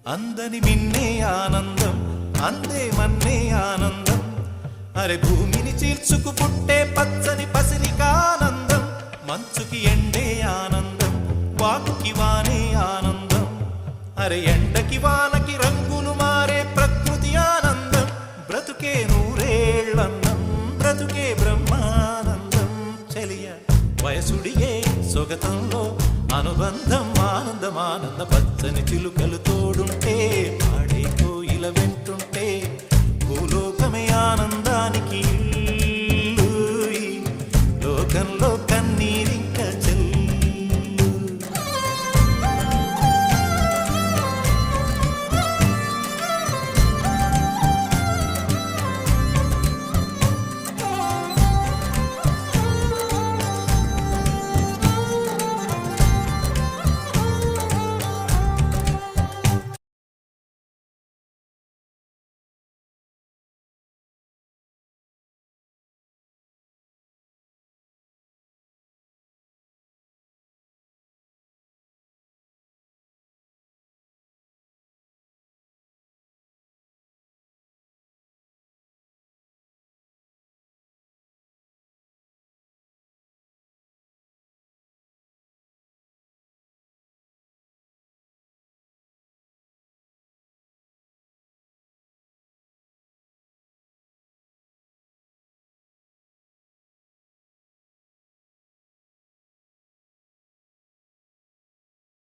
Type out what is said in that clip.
అందని మిన్నే ఆనందం అందే మన్నే ఆనందం అరే భూమిని చీల్చుకు పుట్టే పచ్చని పసిరికానందం మంచుకి ఎండే ఆనందం వాకుకి వానే ఆనందం అరే ఎండకి వానకి రంగులు మారే ప్రకృతి ఆనందం బ్రతుకే నూరేళ్ళన్నం బ్రతుకే బ్రహ్మానందం చెలియ వయసుడియే సొగతంలో అనుబంధం ఆనందం ఆనంద పచ్చని చిలుకలు తోడు